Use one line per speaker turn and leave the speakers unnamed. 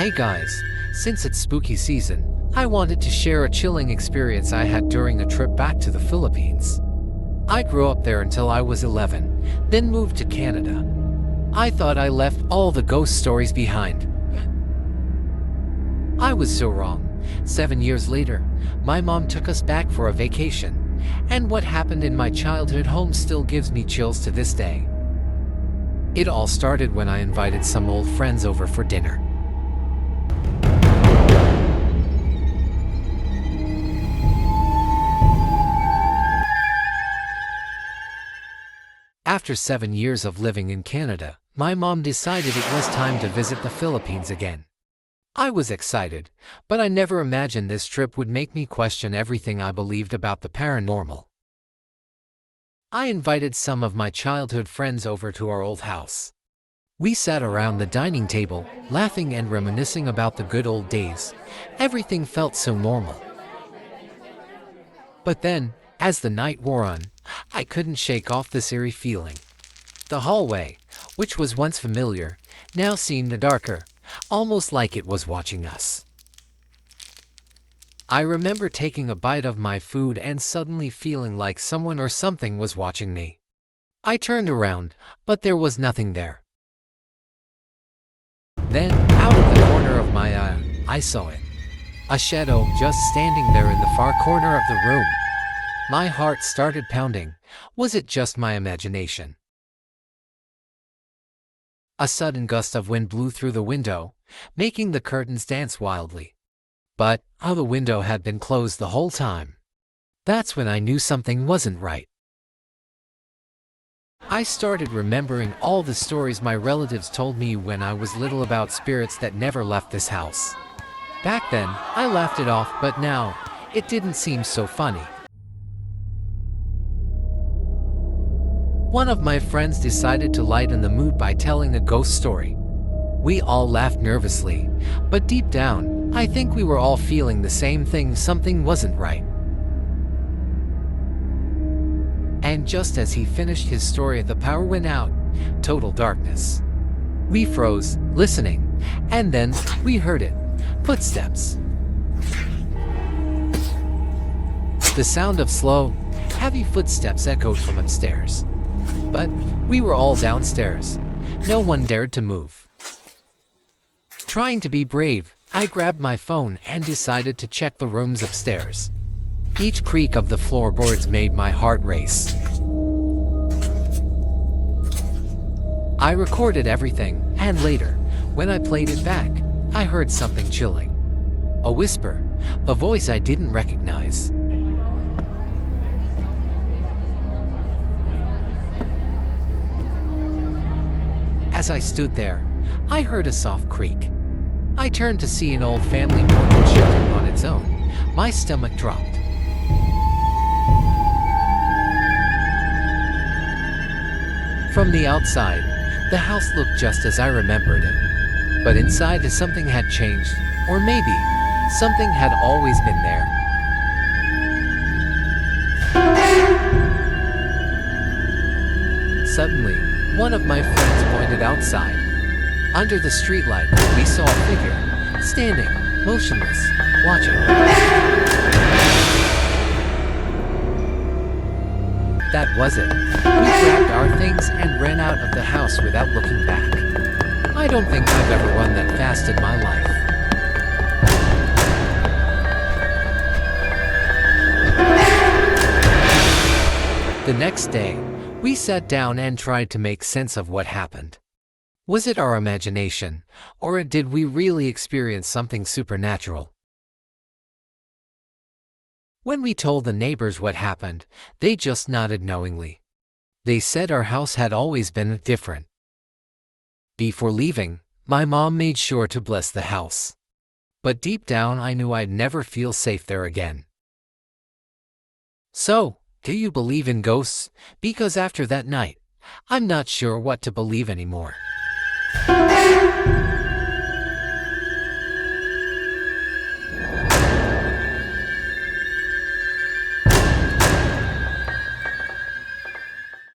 Hey guys, since it's spooky season, I wanted to share a chilling experience I had during a trip back to the Philippines. I grew up there until I was 11, then moved to Canada. I thought I left all the ghost stories behind. I was so wrong. 7 years later, my mom took us back for a vacation, and what happened in my childhood home still gives me chills to this day. It all started when I invited some old friends over for dinner. After 7 years of living in Canada, my mom decided it was time to visit the Philippines again. I was excited, but I never imagined this trip would make me question everything I believed about the paranormal. I invited some of my childhood friends over to our old house. We sat around the dining table, laughing and reminiscing about the good old days. Everything felt so normal. But then, as the night wore on, I couldn't shake off this eerie feeling. The hallway, which was once familiar, now seemed darker, almost like it was watching us. I remember taking a bite of my food and suddenly feeling like someone or something was watching me. I turned around, but there was nothing there. Then, out of the corner of my eye, I saw it. A shadow just standing there in the far corner of the room. My heart started pounding. Was it just my imagination? A sudden gust of wind blew through the window, making the curtains dance wildly. But the window had been closed the whole time. That's when I knew something wasn't right. I started remembering all the stories my relatives told me when I was little about spirits that never left this house. Back then, I laughed it off, but now, it didn't seem so funny. One of my friends decided to lighten the mood by telling a ghost story. We all laughed nervously, but deep down, I think we were all feeling the same thing: something wasn't right. And just as he finished his story, the power went out. Total darkness. We froze, listening, and then we heard it. Footsteps. The sound of slow, heavy footsteps echoed from upstairs. But we were all downstairs. No one dared to move. Trying to be brave, I grabbed my phone and decided to check the rooms upstairs. Each creak of the floorboards made my heart race. I recorded everything, and later, when I played it back, I heard something chilling. A whisper, a voice I didn't recognize. As I stood there, I heard a soft creak. I turned to see an old family portrait shifting on its own. My stomach dropped. From the outside, the house looked just as I remembered it. But inside, something had changed, or maybe something had always been there. Suddenly, one of my friends pointed outside. Under the streetlight, we saw a figure, standing, motionless, watching. That was it. We grabbed our things and ran out of the house without looking back. I don't think I've ever run that fast in my life. The next day, we sat down and tried to make sense of what happened. Was it our imagination, or did we really experience something supernatural? When we told the neighbors what happened, they just nodded knowingly. They said our house had always been different. Before leaving, my mom made sure to bless the house. But deep down, I knew I'd never feel safe there again. So, do you believe in ghosts? Because after that night, I'm not sure what to believe anymore.